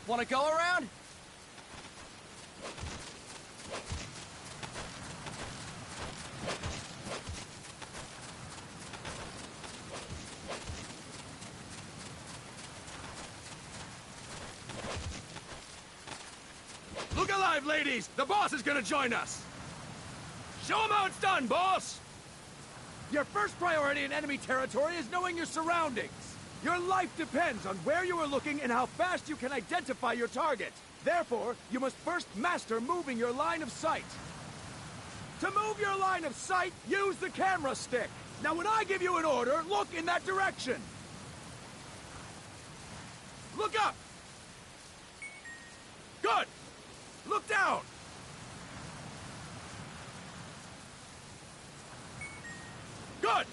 Want to go around? Look alive, ladies! The boss is gonna join us! Show him how it's done, boss! Your first priority in enemy territory is knowing your surroundings. Your life depends on where you are looking and how fast you can identify your target. Therefore, you must first master moving your line of sight. To move your line of sight, use the camera stick. Now when I give you an order, look in that direction. Look up! Good! Look down! Good!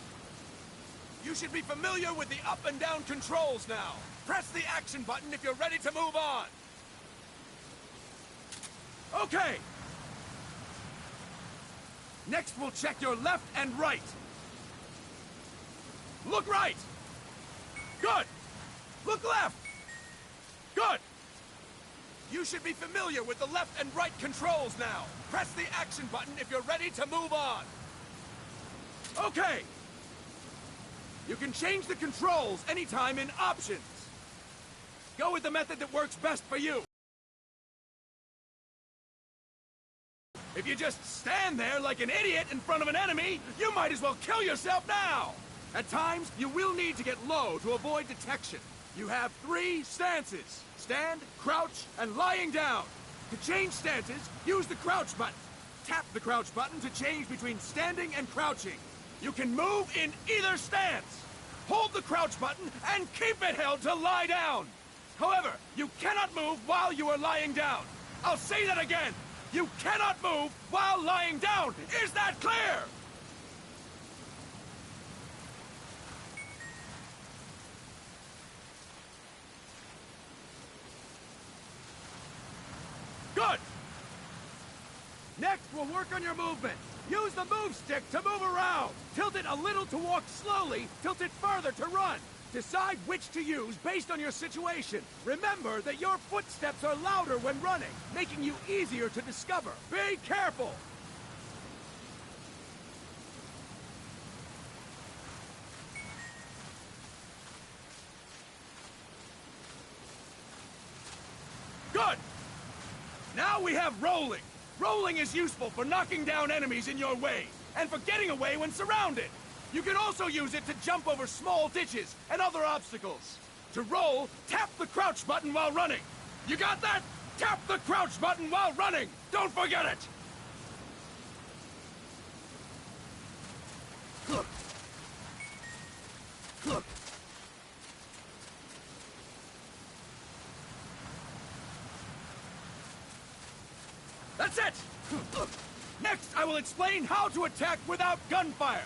You should be familiar with the up and down controls now. Press the action button if you're ready to move on. Okay! Next we'll check your left and right. Look right! Good! Look left! Good! You should be familiar with the left and right controls now. Press the action button if you're ready to move on. Okay! You can change the controls anytime in Options. Go with the method that works best for you. If you just stand there like an idiot in front of an enemy, you might as well kill yourself now! At times, you will need to get low to avoid detection. You have 3 stances: stand, crouch, and lying down. To change stances, use the crouch button. Tap the crouch button to change between standing and crouching. You can move in either stance. Hold the crouch button and keep it held to lie down. However, you cannot move while you are lying down. I'll say that again. You cannot move while lying down. Is that clear? Good! Next, we'll work on your movement. Use the move stick to move around. Tilt it a little to walk slowly, tilt it further to run. Decide which to use based on your situation. Remember that your footsteps are louder when running, making you easier to discover. Be careful! Good! Now we have rolling. Rolling is useful for knocking down enemies in your way, and for getting away when surrounded. You can also use it to jump over small ditches and other obstacles. To roll, tap the crouch button while running. You got that? Tap the crouch button while running! Don't forget it! Look. Look. That's it! Next, I will explain how to attack without gunfire.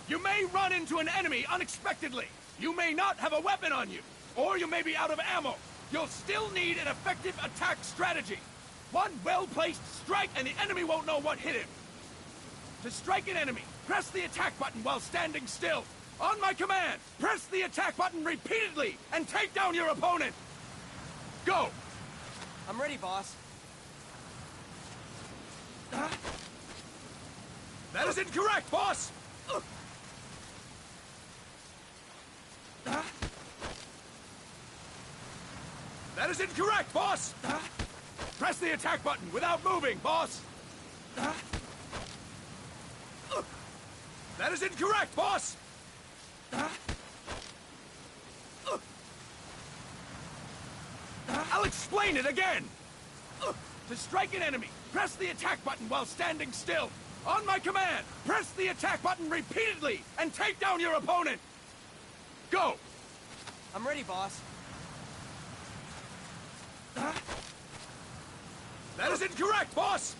You may run into an enemy unexpectedly. You may not have a weapon on you, or you may be out of ammo. You'll still need an effective attack strategy. One well-placed strike and the enemy won't know what hit him. To strike an enemy, press the attack button while standing still. On my command, press the attack button repeatedly and take down your opponent. Go! I'm ready, boss. That is incorrect, boss! That is incorrect, boss! Press the attack button without moving, boss! That is incorrect, boss! I'll explain it again! To strike an enemy, press the attack button while standing still. On my command, press the attack button repeatedly and take down your opponent. Go! I'm ready, boss. That is incorrect, boss!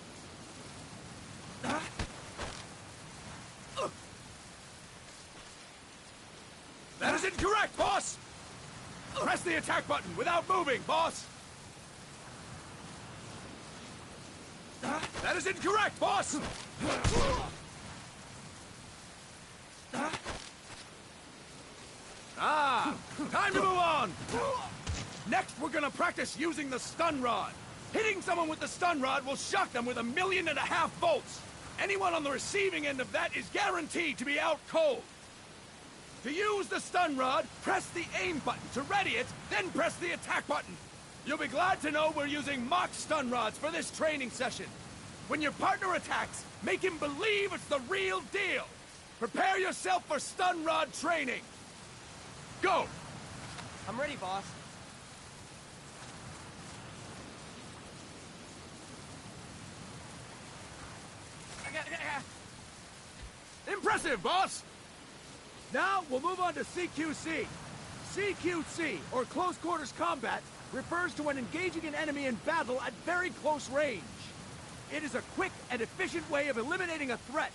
That is incorrect, boss! Press the attack button without moving, boss! That is incorrect, boss! Ah! Time to move on! Next, we're gonna practice using the stun rod. Hitting someone with the stun rod will shock them with 1.5 million volts. Anyone on the receiving end of that is guaranteed to be out cold. To use the stun rod, press the aim button to ready it, then press the attack button. You'll be glad to know we're using mock stun rods for this training session. When your partner attacks, make him believe it's the real deal. Prepare yourself for stun rod training. Go! I'm ready, boss. Impressive, boss! Now, we'll move on to CQC. CQC, or Close Quarters Combat, refers to when engaging an enemy in battle at very close range. It is a quick and efficient way of eliminating a threat.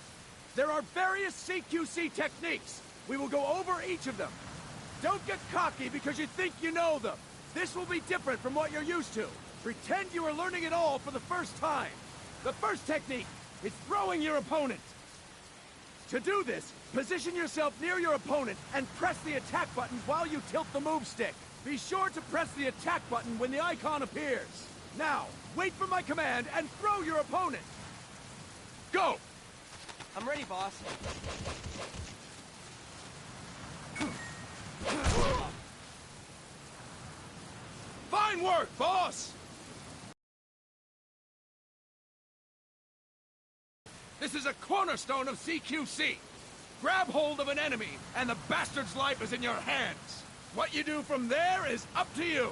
There are various CQC techniques. We will go over each of them. Don't get cocky because you think you know them. This will be different from what you're used to. Pretend you are learning it all for the first time. The first technique is throwing your opponent. To do this, position yourself near your opponent and press the attack button while you tilt the move stick. Be sure to press the attack button when the icon appears. Now, wait for my command and throw your opponent. Go! I'm ready, boss. Fine work, boss! This is a cornerstone of CQC. Grab hold of an enemy, and the bastard's life is in your hands. What you do from there is up to you.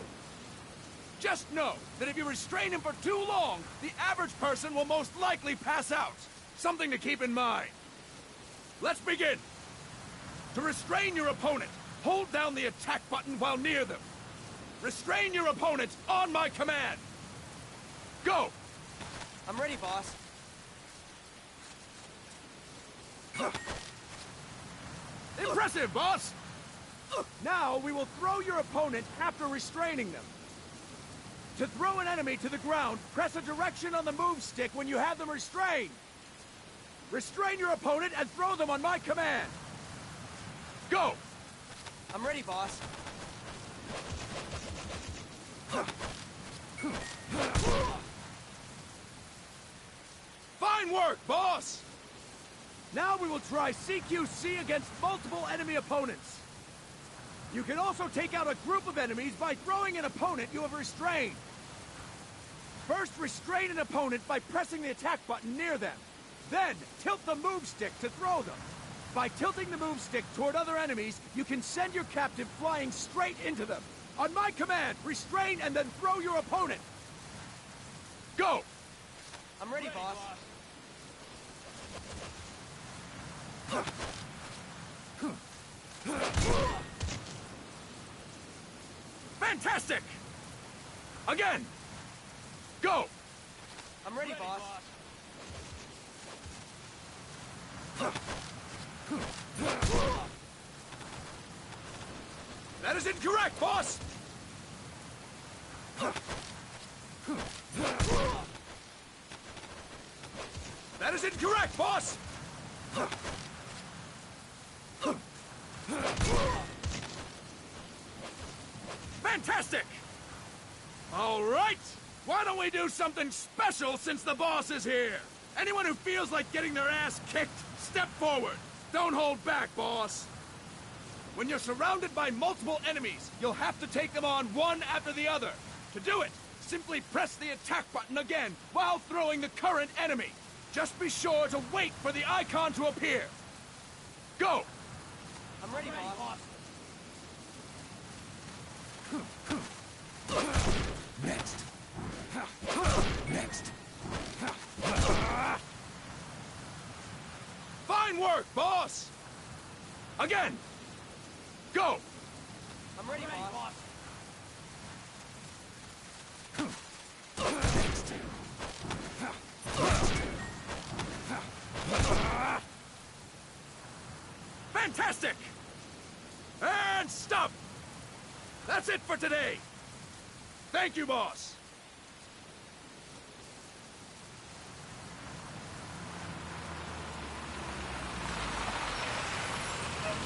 Just know that if you restrain him for too long, the average person will most likely pass out. Something to keep in mind. Let's begin. To restrain your opponent, hold down the attack button while near them. Restrain your opponent on my command. Go! I'm ready, boss. Impressive, boss! Now we will throw your opponent after restraining them. To throw an enemy to the ground, press a direction on the move stick when you have them restrained. Restrain your opponent and throw them on my command. Go! I'm ready, boss. Fine work, boss! Now we will try CQC against multiple enemy opponents. You can also take out a group of enemies by throwing an opponent you have restrained. First, restrain an opponent by pressing the attack button near them. Then, tilt the move stick to throw them. By tilting the move stick toward other enemies, you can send your captive flying straight into them. On my command, restrain and then throw your opponent. Go! I'm ready, boss. Fantastic! Again! Go! I'm ready, boss. That is incorrect, boss! That is incorrect, boss! Fantastic! All right! Why don't we do something special since the boss is here? Anyone who feels like getting their ass kicked, step forward. Don't hold back, boss. When you're surrounded by multiple enemies, you'll have to take them on one after the other. To do it, simply press the attack button again while throwing the current enemy. Just be sure to wait for the icon to appear. Go! I'm ready, boss. Next. Next. Fine work, boss! Again! Go! I'm ready, boss. Fantastic! And stop! That's it for today! Thank you, boss!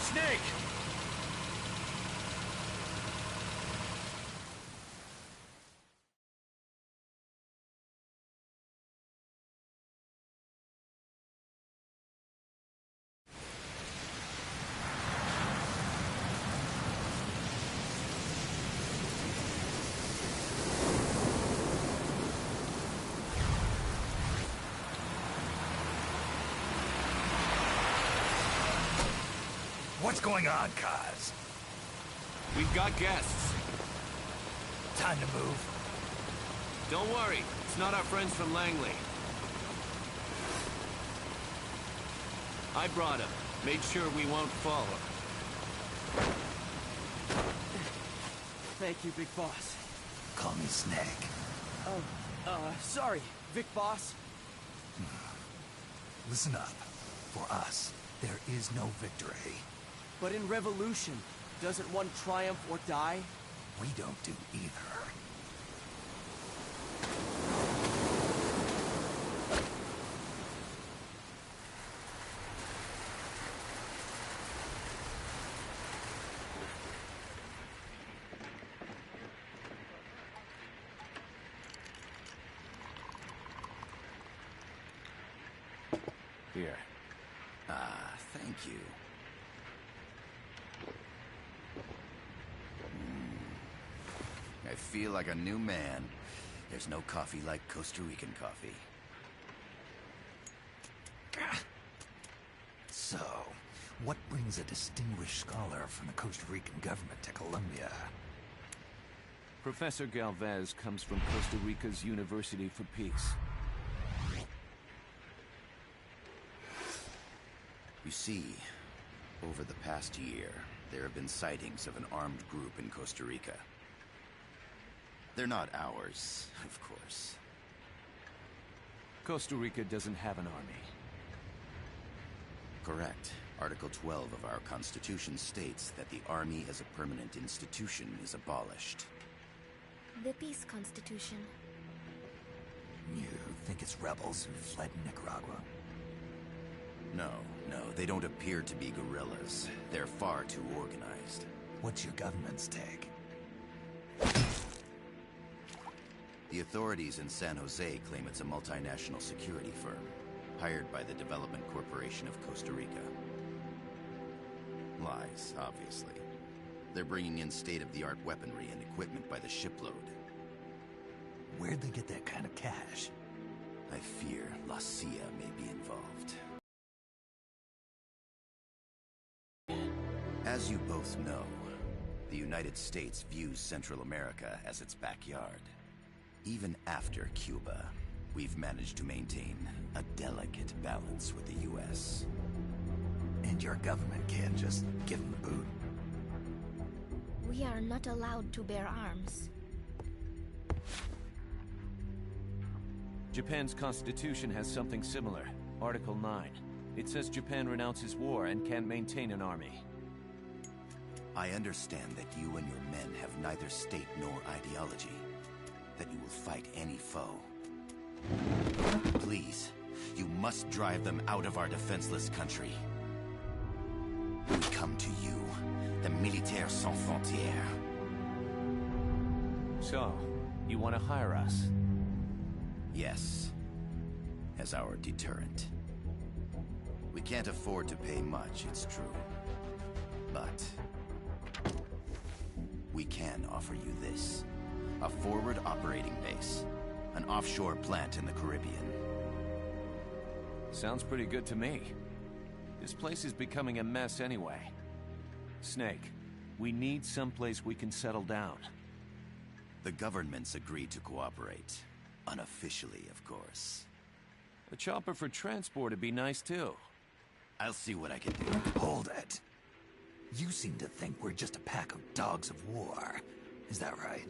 Snake! What's going on, Kaz? We've got guests. Time to move. Don't worry, it's not our friends from Langley. I brought him. Made sure we won't follow. Thank you, Big Boss. Call me Snake. Sorry, Vic Boss. Listen up. For us, there is no victory. But in Revolution, doesn't one triumph or die? We don't do either. Here. Thank you. I feel like a new man. There's no coffee like Costa Rican coffee. So, what brings a distinguished scholar from the Costa Rican government to Colombia? Professor Galvez comes from Costa Rica's University for Peace. You see, over the past year, there have been sightings of an armed group in Costa Rica. They're not ours, of course. Costa Rica doesn't have an army. Correct. Article 12 of our Constitution states that the Army as a permanent institution is abolished. The Peace Constitution. You think it's rebels who fled Nicaragua? No, they don't appear to be guerrillas. They're far too organized. What's your government's take? The authorities in San Jose claim it's a multinational security firm, hired by the Development Corporation of Costa Rica. Lies, obviously. They're bringing in state-of-the-art weaponry and equipment by the shipload. Where'd they get that kind of cash? I fear La CIA may be involved. As you both know, the United States views Central America as its backyard. Even after Cuba, we've managed to maintain a delicate balance with the U.S. And your government can't just give them the boot? We are not allowed to bear arms. Japan's constitution has something similar. Article 9. It says Japan renounces war and can't maintain an army. I understand that you and your men have neither state nor ideology. That you will fight any foe. Please, you must drive them out of our defenseless country. We come to you, the Militaires Sans Frontières. So, you want to hire us? Yes, as our deterrent. We can't afford to pay much, it's true. But we can offer you this. A forward operating base. An offshore plant in the Caribbean. Sounds pretty good to me. This place is becoming a mess anyway. Snake, we need someplace we can settle down. The government's agreed to cooperate. Unofficially, of course. A chopper for transport would be nice too. I'll see what I can do. Hold it. You seem to think we're just a pack of dogs of war. Is that right?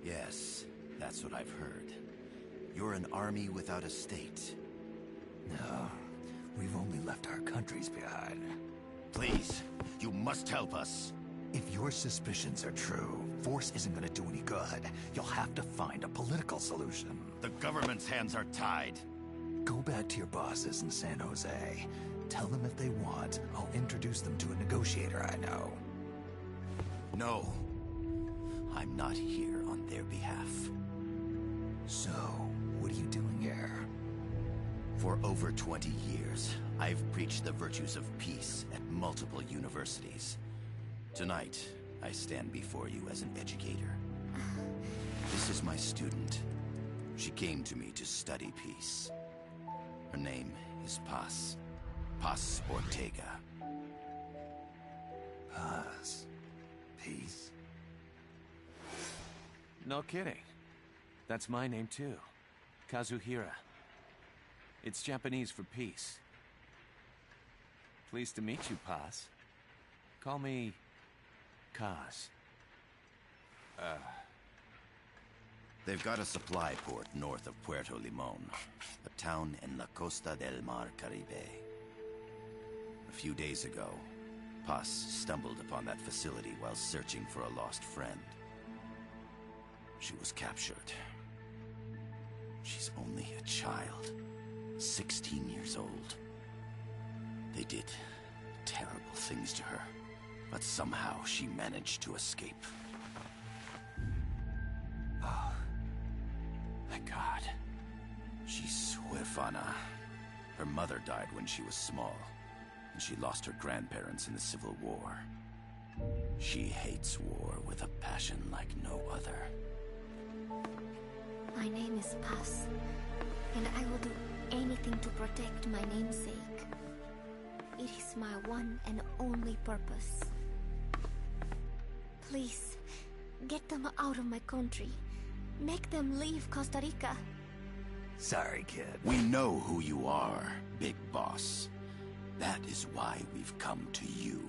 Yes, that's what I've heard. You're an army without a state. No, we've only left our countries behind. Please, you must help us. If your suspicions are true, force isn't gonna do any good. You'll have to find a political solution. The government's hands are tied. Go back to your bosses in San Jose. Tell them if they want, I'll introduce them to a negotiator I know. No. I'm not here on their behalf. So, what are you doing here? For over 20 years, I've preached the virtues of peace at multiple universities. Tonight, I stand before you as an educator. This is my student. She came to me to study peace. Her name is Paz. Paz Ortega. Peace? No kidding. That's my name too. Kazuhira. It's Japanese for peace. Pleased to meet you, Paz. Call me... Kaz. They've got a supply port north of Puerto Limon, a town in la Costa del Mar Caribe. A few days ago, Paz stumbled upon that facility while searching for a lost friend. She was captured. She's only a child, 16 years old. They did terrible things to her, but somehow she managed to escape. Oh. Thank God. She's huérfana. Her mother died when she was small, and she lost her grandparents in the Civil War. She hates war with a passion like no other. My name is Paz, and I will do anything to protect my namesake. It is my one and only purpose. Please, get them out of my country. Make them leave Costa Rica. Sorry, kid. We know who you are, Big Boss. That is why we've come to you.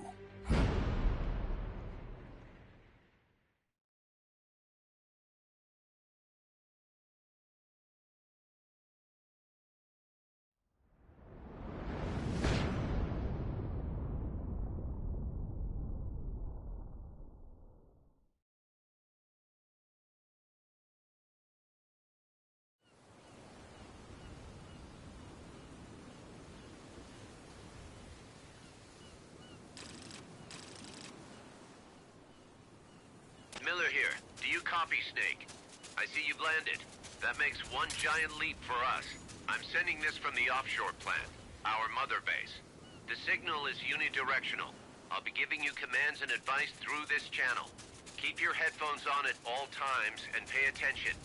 Miller here. Do you copy, Snake? I see you've landed. That makes one giant leap for us. I'm sending this from the offshore plant, our mother base. The signal is unidirectional. I'll be giving you commands and advice through this channel. Keep your headphones on at all times and pay attention.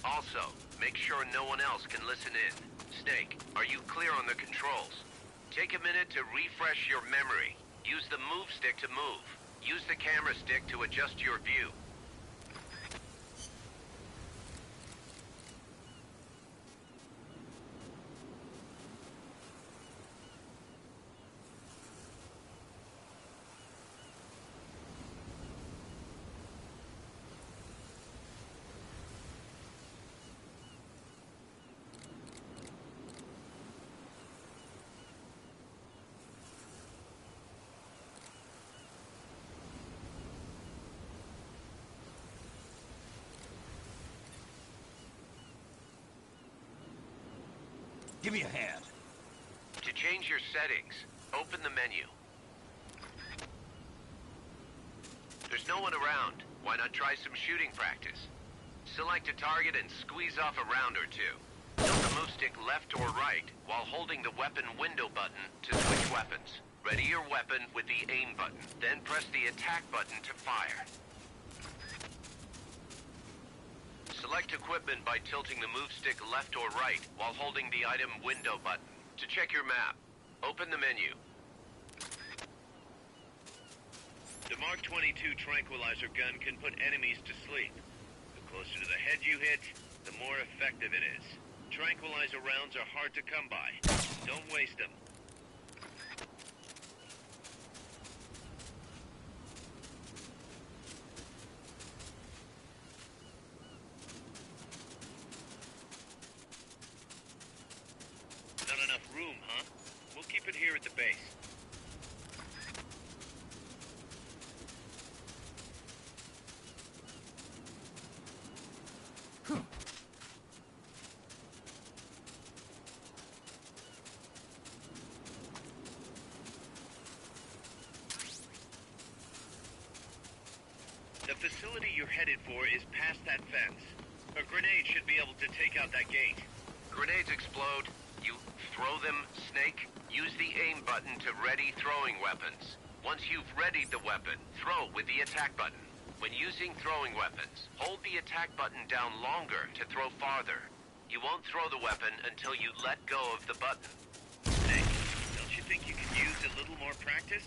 Also, make sure no one else can listen in. Snake, are you clear on the controls? Take a minute to refresh your memory. Use the move stick to move. Use the camera stick to adjust your view. Give me a hand. To change your settings, open the menu. There's no one around. Why not try some shooting practice? Select a target and squeeze off a round or two. Tilt the move stick left or right while holding the weapon window button to switch weapons. Ready your weapon with the aim button, then press the attack button to fire. Select equipment by tilting the move stick left or right while holding the item window button. To check your map, open the menu. The Mark 22 tranquilizer gun can put enemies to sleep. The closer to the head you hit, the more effective it is. Tranquilizer rounds are hard to come by. Don't waste them. Not enough room, huh? We'll keep it here at the base. The facility you're headed for is past that fence. A grenade should be able to take out that gate. Grenades explode. You throw them, Snake. Use the aim button to ready throwing weapons. Once you've readied the weapon, throw with the attack button. When using throwing weapons, hold the attack button down longer to throw farther. You won't throw the weapon until you let go of the button. Snake, don't you think you could use a little more practice?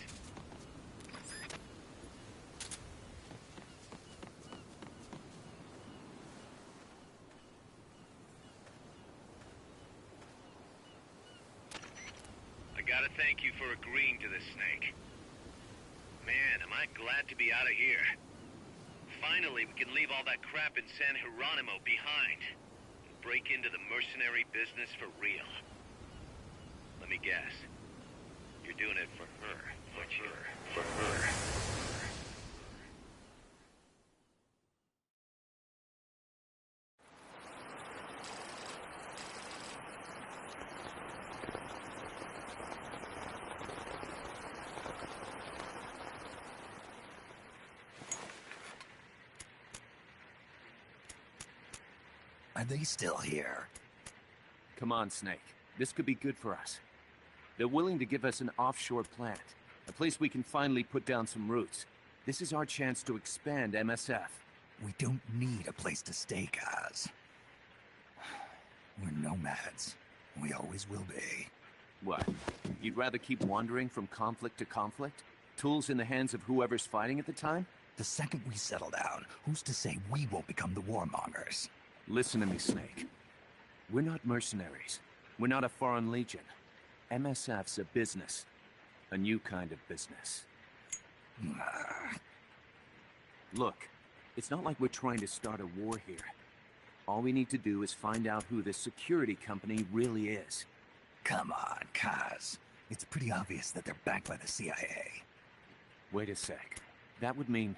gotta thank you for agreeing to this, Snake. Man, am I glad to be out of here. Finally, we can leave all that crap in San Geronimo behind. And break into the mercenary business for real. Let me guess. You're doing it for her. For her. Are they still here? Come on, Snake. This could be good for us. They're willing to give us an offshore plant, a place we can finally put down some roots. This is our chance to expand MSF. We don't need a place to stay, guys. We're nomads. We always will be. What? You'd rather keep wandering from conflict to conflict? Tools in the hands of whoever's fighting at the time? The second we settle down, who's to say we won't become the warmongers? Listen to me, Snake. We're not mercenaries. We're not a foreign legion. MSF's a business. A new kind of business. Look, it's not like we're trying to start a war here. All we need to do is find out who this security company really is. Come on, Kaz. It's pretty obvious that they're backed by the CIA. Wait a sec. That would mean...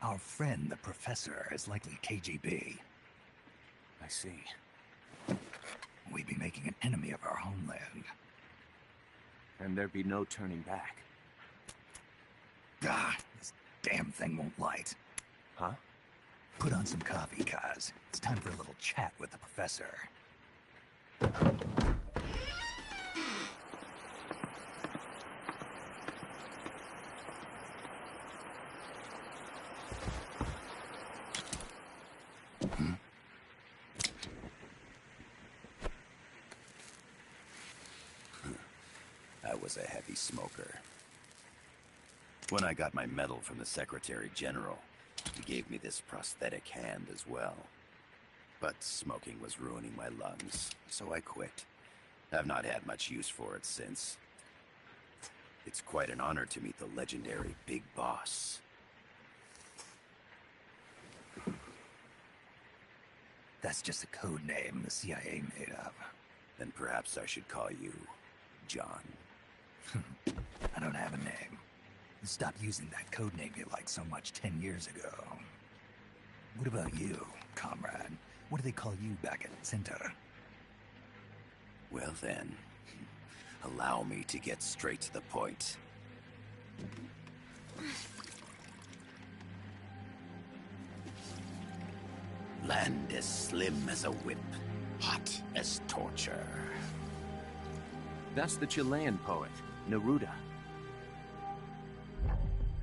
Our friend, the Professor, is likely KGB. I see. We'd be making an enemy of our homeland. And there'd be no turning back. This damn thing won't light. Huh? Put on some coffee, Kaz. It's time for a little chat with the Professor. I was a heavy smoker. When I got my medal from the Secretary General, he gave me this prosthetic hand as well. But smoking was ruining my lungs, so I quit. I've not had much use for it since. It's quite an honor to meet the legendary Big Boss. That's just a code name the CIA made up. Then perhaps I should call you John. I don't have a name. You stopped using that code name you liked so much 10 years ago. What about you, comrade? What do they call you back at Center? Well then, allow me to get straight to the point. Land as slim as a whip, hot as torture. That's the Chilean poet, Neruda.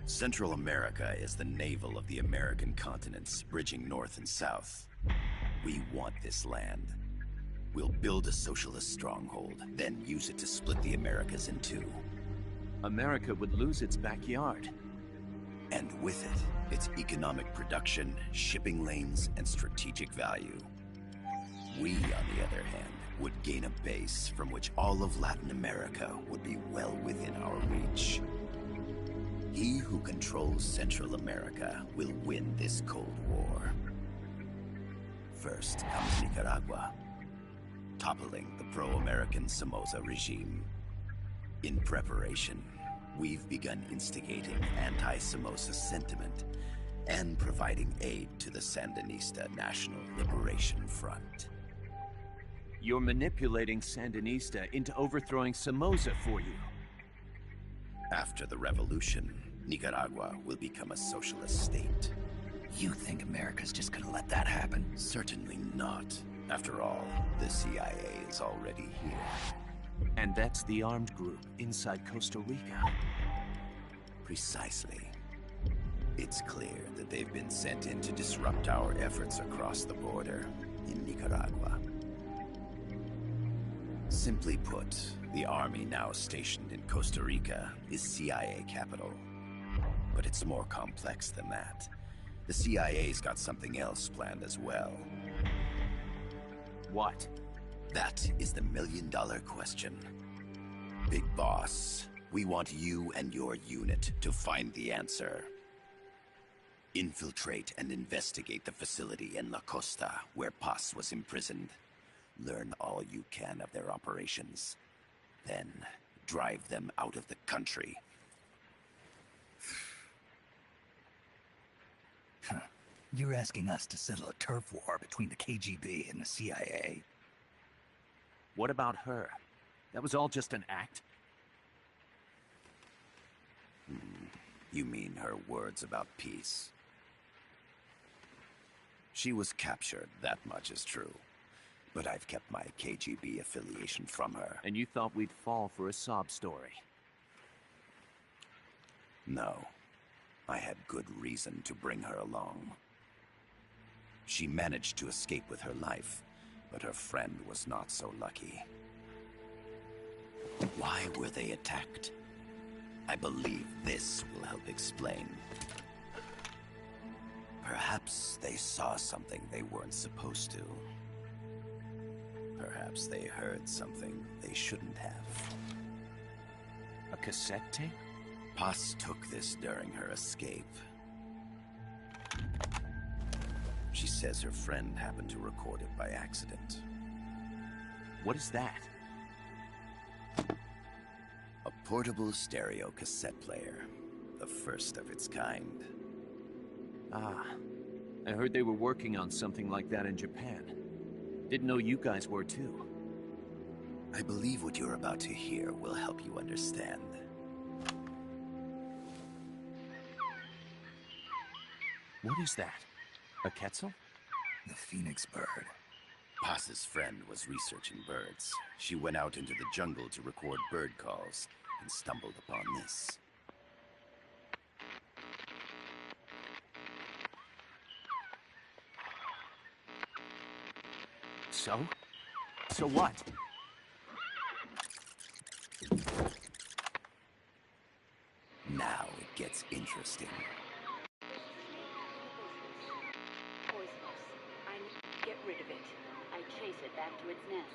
Central America is the navel of the American continents, bridging north and south. We want this land. We'll build a socialist stronghold, then use it to split the Americas in two. America would lose its backyard. And with it, its economic production, shipping lanes, and strategic value. We, on the other hand, would gain a base from which all of Latin America would be well within our reach. He who controls Central America will win this Cold War. First comes Nicaragua, toppling the pro-American Somoza regime. In preparation, we've begun instigating anti-Somoza sentiment and providing aid to the Sandinista National Liberation Front. You're manipulating Sandinista into overthrowing Somoza for you. After the revolution, Nicaragua will become a socialist state. You think America's just gonna let that happen? Certainly not. After all, the CIA is already here. And that's the armed group inside Costa Rica. Precisely. It's clear that they've been sent in to disrupt our efforts across the border in Nicaragua. Simply put, the army now stationed in Costa Rica is CIA capital. But it's more complex than that. The CIA's got something else planned as well. What? That is the million-dollar question. Big Boss, we want you and your unit to find the answer. Infiltrate and investigate the facility in La Costa, where Paz was imprisoned. Learn all you can of their operations. Then, drive them out of the country. You're asking us to settle a turf war between the KGB and the CIA. What about her? That was all just an act? You mean her words about peace? She was captured, that much is true. But I've kept my KGB affiliation from her. And you thought we'd fall for a sob story? No. I had good reason to bring her along. She managed to escape with her life, but her friend was not so lucky. Why were they attacked? I believe this will help explain. Perhaps they saw something they weren't supposed to. Perhaps they heard something they shouldn't have. A cassette tape? Paz took this during her escape. She says her friend happened to record it by accident. What is that? A portable stereo cassette player. The first of its kind. Ah, I heard they were working on something like that in Japan. Didn't know you guys were too. I believe what you're about to hear will help you understand. What is that? A Quetzal? The phoenix bird. Paz's friend was researching birds. She went out into the jungle to record bird calls and stumbled upon this. So? So what? Now it gets interesting. Poisonous. I need to get rid of it. I chase it back to its nest.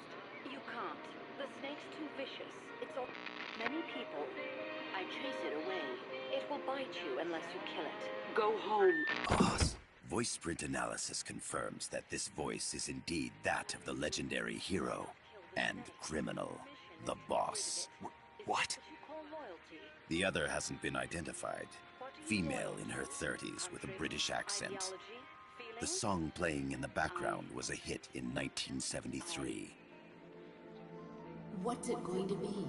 You can't. The snake's too vicious. It's all... Many people. I chase it away. It will bite you unless you kill it. Go home. Boss. Voice print analysis confirms that this voice is indeed that of the legendary hero and criminal, the Boss. What? The other hasn't been identified. Female in her 30s with a British accent. The song playing in the background was a hit in 1973. What's it going to be?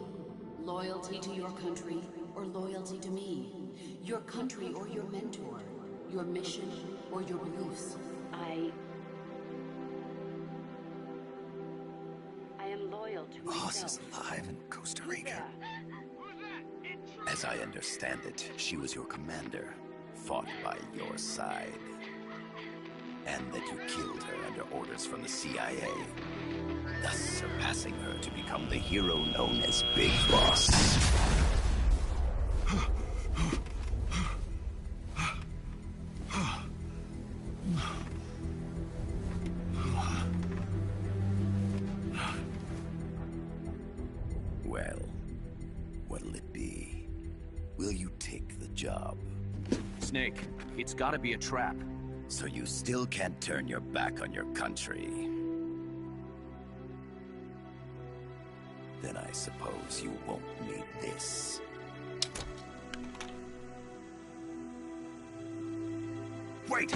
Loyalty to your country or loyalty to me? Your country or your mentor? Your mission or your beliefs? I am loyal to Boss myself. is alive in Costa Rica. As I understand it, she was your commander, fought by your side. And that you killed her under orders from the CIA, thus surpassing her to become the hero known as Big Boss. Well, what'll it be? Will you take the job? Snake, it's gotta be a trap. So you still can't turn your back on your country? Then I suppose you won't need this. Wait!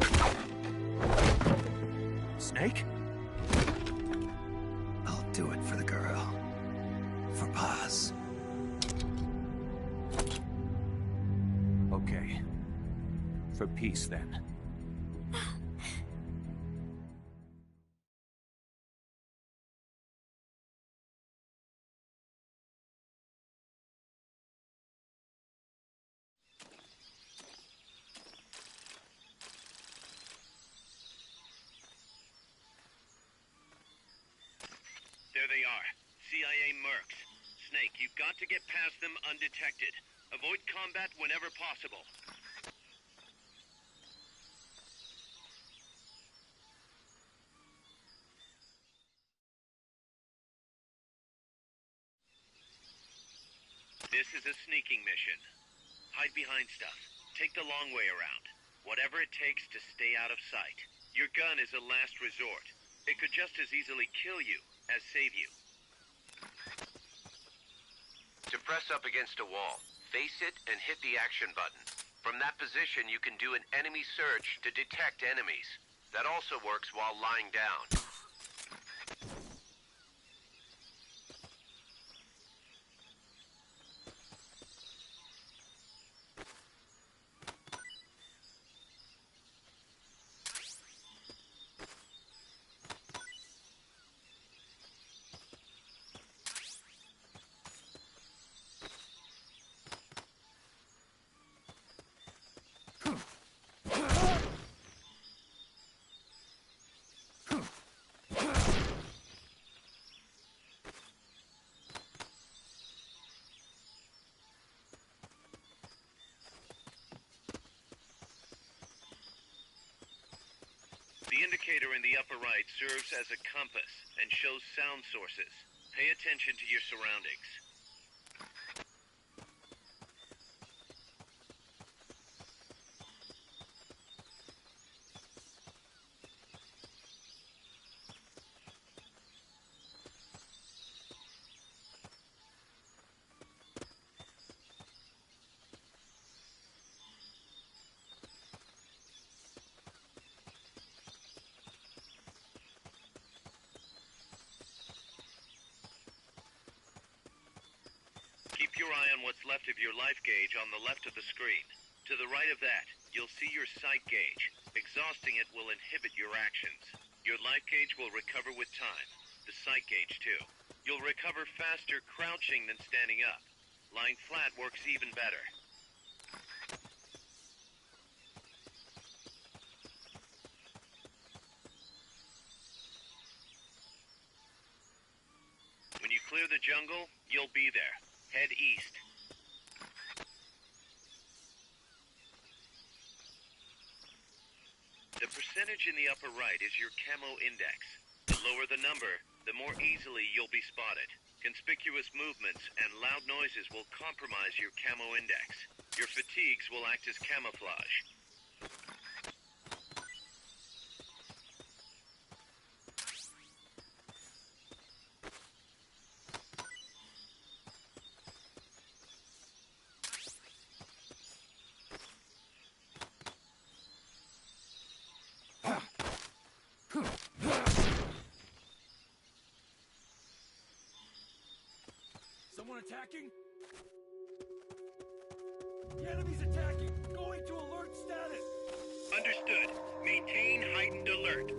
Snake? I'll do it for the girl. For Paz. Okay. For peace, then. There they are. CIA mercs. Snake, you've got to get past them undetected. Avoid combat whenever possible. This is a sneaking mission. Hide behind stuff. Take the long way around. Whatever it takes to stay out of sight. Your gun is a last resort. It could just as easily kill you as save you. To press up against a wall, face it and hit the action button. From that position, you can do an enemy search to detect enemies. That also works while lying down. The indicator in the upper right serves as a compass and shows sound sources. Pay attention to your surroundings. Keep your eye on what's left of your life gauge on the left of the screen. To the right of that, you'll see your sight gauge. Exhausting it will inhibit your actions. Your life gauge will recover with time. The sight gauge, too. You'll recover faster crouching than standing up. Lying flat works even better. When you clear the jungle, you'll be there. Head east. The percentage in the upper right is your camo index. The lower the number, the more easily you'll be spotted. Conspicuous movements and loud noises will compromise your camo index. Your fatigues will act as camouflage. Someone attacking? The enemy's attacking! Going to alert status! Understood. Maintain heightened alert.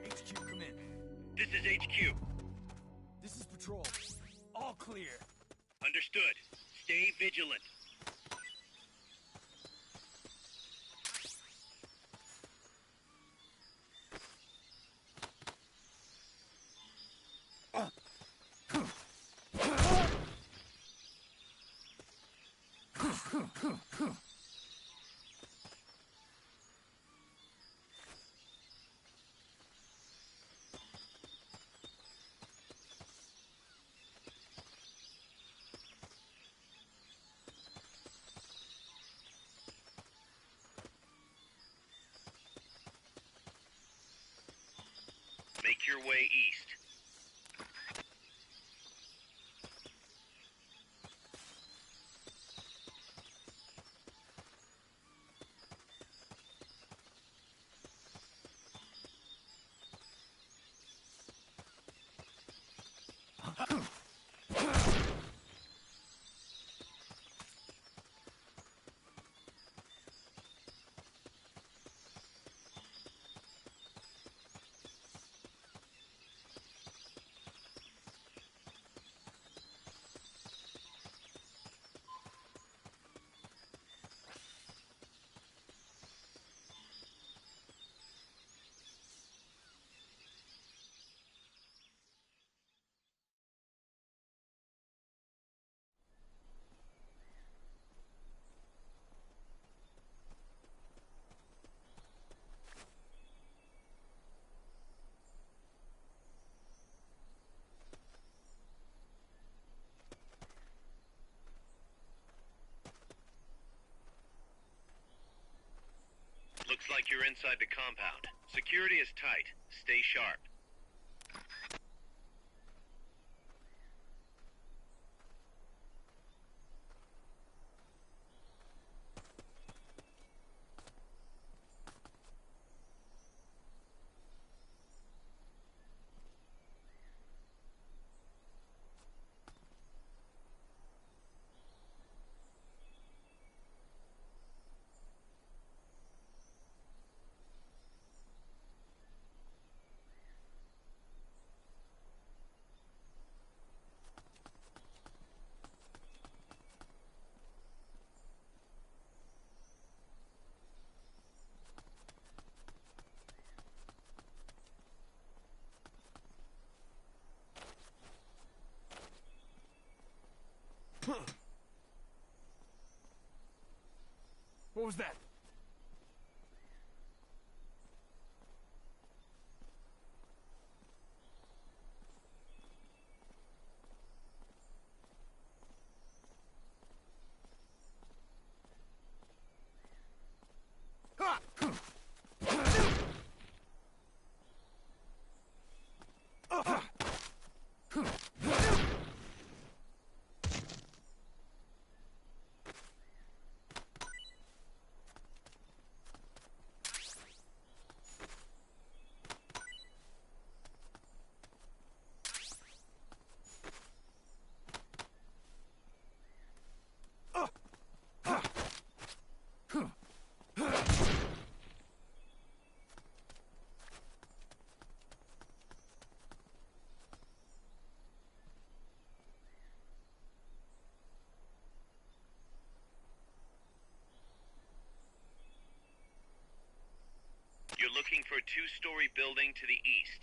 HQ, come in. This is HQ. This is patrol. All clear. Understood. Stay vigilant. Make your way east. like you're inside the compound. Security is tight. Stay sharp. What was that? You're looking for a two-story building to the east.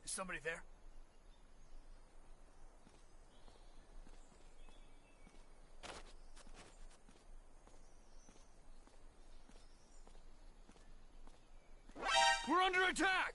Is somebody there? We're under attack!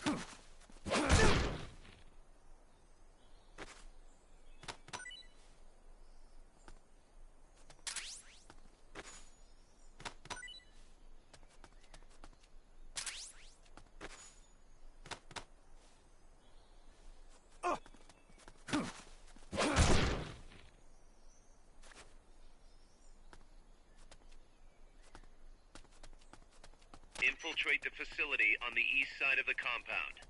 Infiltrate the facility on the east side of the compound.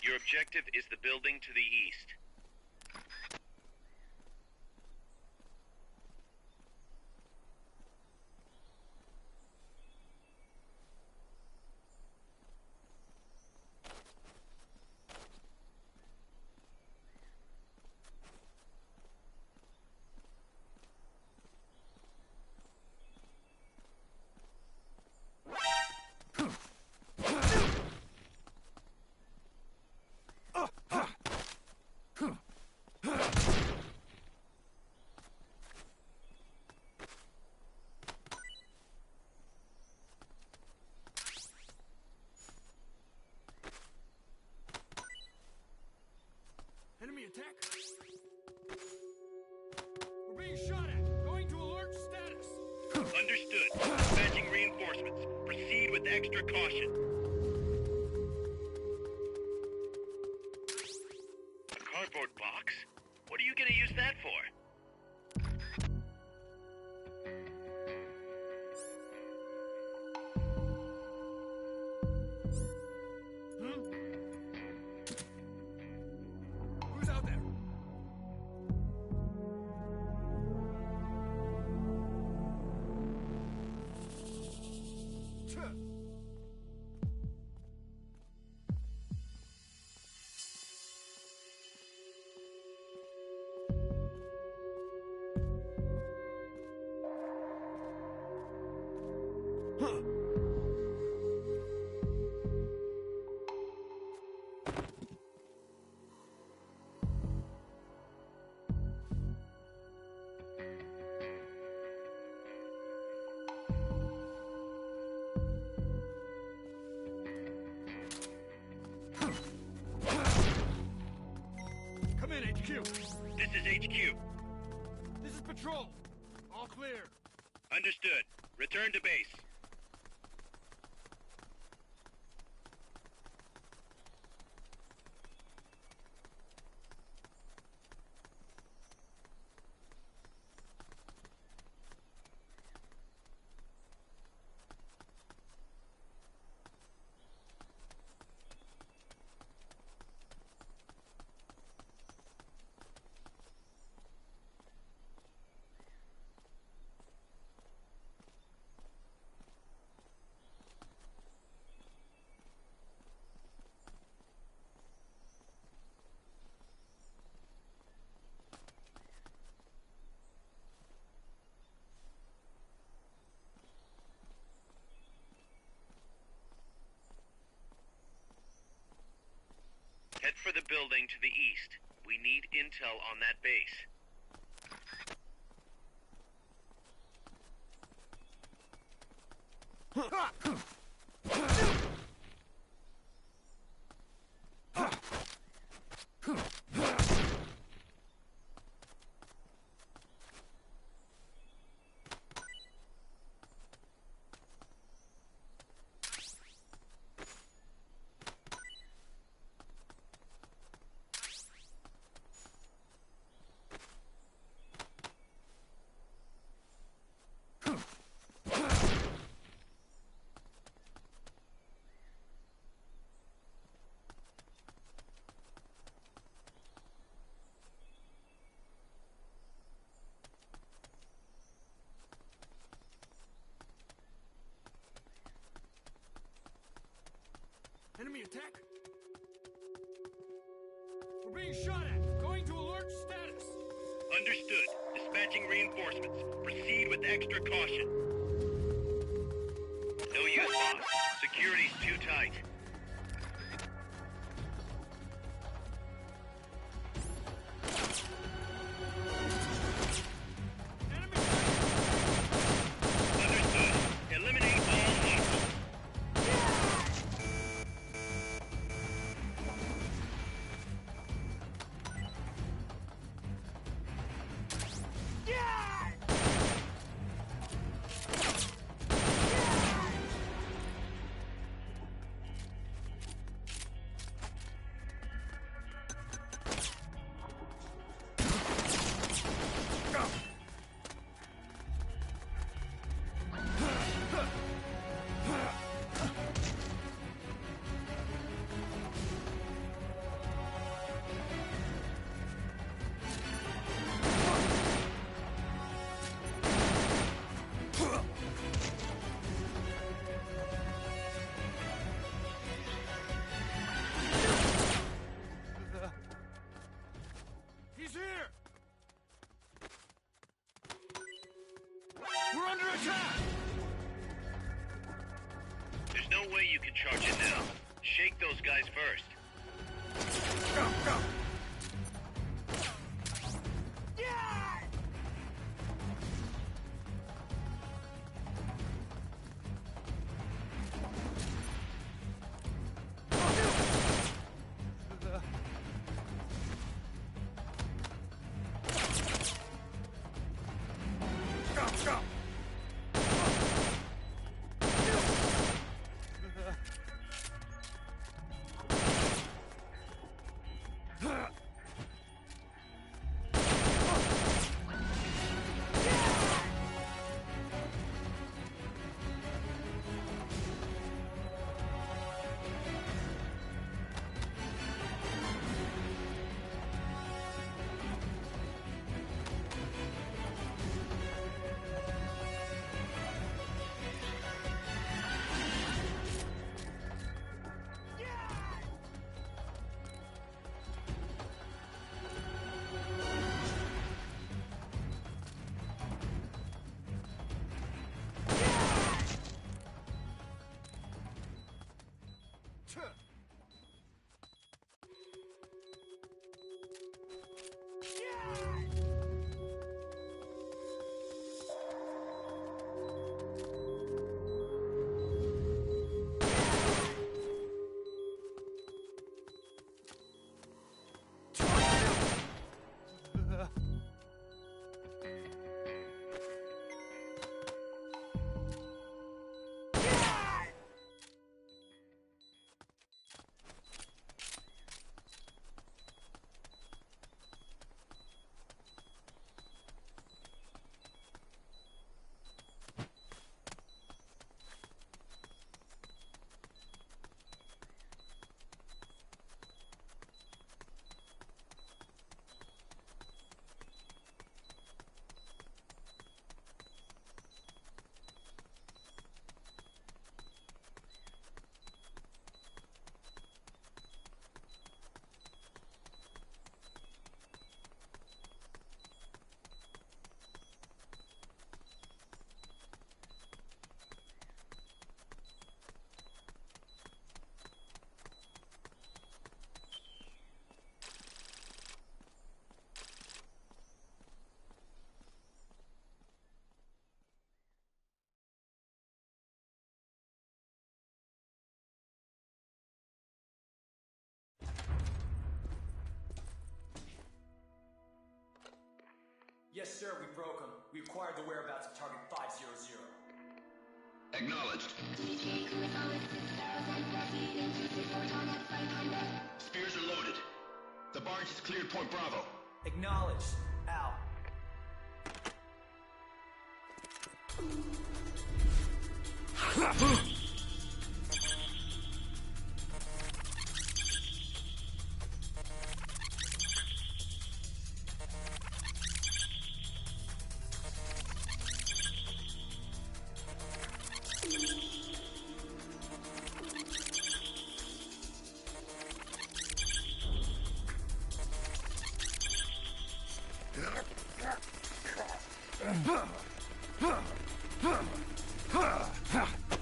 Your objective is the building to the east. Enemy attack? We're being shot at. Going to alert status. Understood. Dispatching reinforcements. Proceed with extra caution. Come in, HQ. This is HQ. This is Patrol. All clear. Understood. Return to base. Head for the building to the east. We need intel on that base. Enemy attack? We're being shot at. Going to alert status. Understood. Dispatching reinforcements. Proceed with extra caution. No use, boss. Security's too tight. Enemy Understood. Eliminate all hostiles. He's here! We're under attack! There's no way you can charge it now. Shake those guys first. Go, go! Go! Yes, sir, we broke them. We acquired the whereabouts of target 500. Acknowledged. Spears are loaded. The barge has cleared Point Bravo. Acknowledged. Out.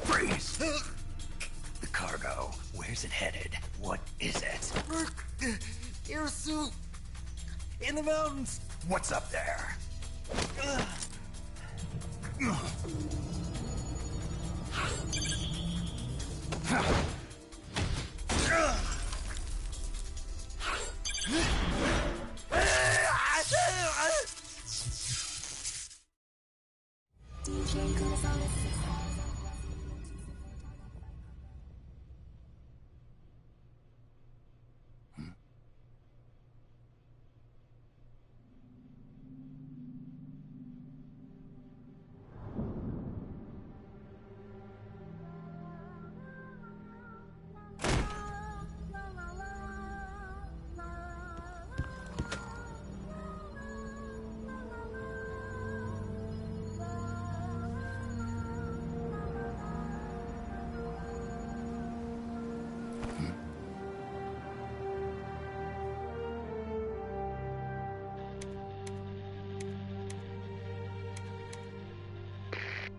Freeze! The cargo, where's it headed? What is it? Air suit! In the mountains! What's up there?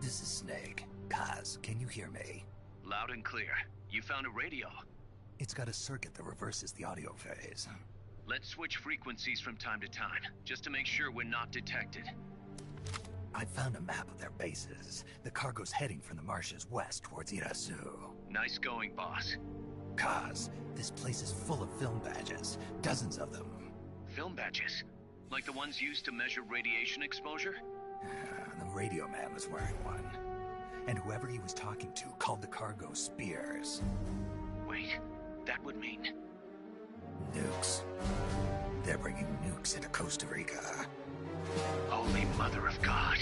This is Snake. Kaz, can you hear me? Loud and clear. You found a radio. It's got a circuit that reverses the audio phase. Let's switch frequencies from time to time, just to make sure we're not detected. I found a map of their bases. The cargo's heading from the marshes west towards Irasu. Nice going, boss. Kaz, this place is full of film badges. Dozens of them. Film badges? Like the ones used to measure radiation exposure? The radio man was wearing one. And whoever he was talking to called the cargo Spears. Wait, that would mean... Nukes. They're bringing nukes into Costa Rica. Holy Mother of God.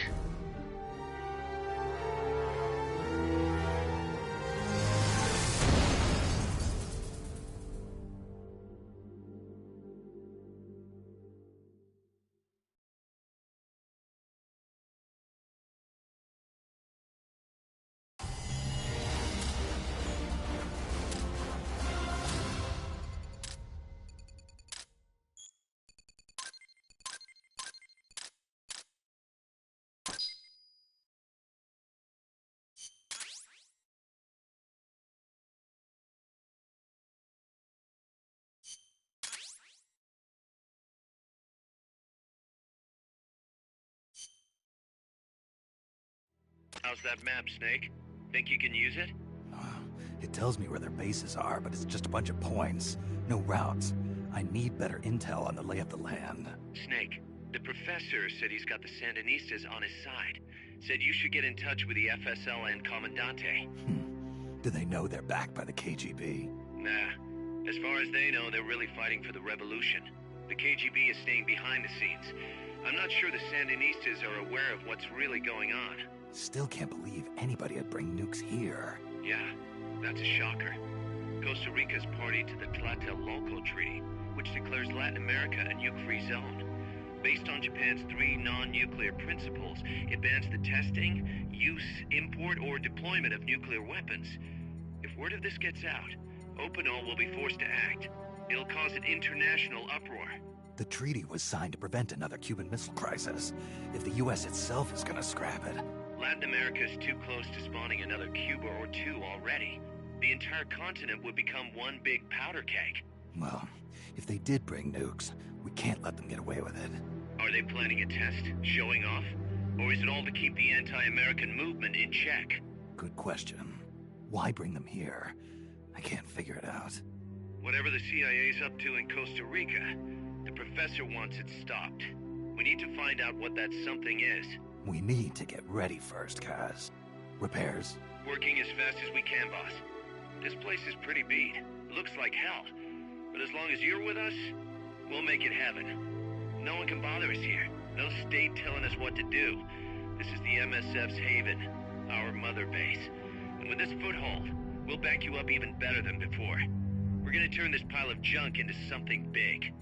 How's that map, Snake? Think you can use it? It tells me where their bases are, but it's just a bunch of points. No routes. I need better intel on the lay of the land. Snake, the professor said he's got the Sandinistas on his side. Said you should get in touch with the FSL and Commandante. Do they know they're backed by the KGB? Nah. As far as they know, they're really fighting for the revolution. The KGB is staying behind the scenes. I'm not sure the Sandinistas are aware of what's really going on. Still can't believe anybody would bring nukes here. Yeah, that's a shocker. Costa Rica's party to the Tlatelolco Treaty, which declares Latin America a nuke-free zone. Based on Japan's 3 non-nuclear principles, it bans the testing, use, import, or deployment of nuclear weapons. If word of this gets out, Opinol will be forced to act. It'll cause an international uproar. The treaty was signed to prevent another Cuban Missile Crisis. If the U.S. itself is gonna scrap it... Latin America is too close to spawning another Cuba or two already. The entire continent would become one big powder keg. Well, if they did bring nukes, we can't let them get away with it. Are they planning a test? Showing off? Or is it all to keep the anti-American movement in check? Good question. Why bring them here? I can't figure it out. Whatever the CIA's up to in Costa Rica, the professor wants it stopped. We need to find out what that something is. We need to get ready first, Kaz. Repairs? Working as fast as we can, boss. This place is pretty beat. It looks like hell. But as long as you're with us, we'll make it heaven. No one can bother us here. No state telling us what to do. This is the MSF's haven, our mother base. And with this foothold, we'll back you up even better than before. We're gonna turn this pile of junk into something big.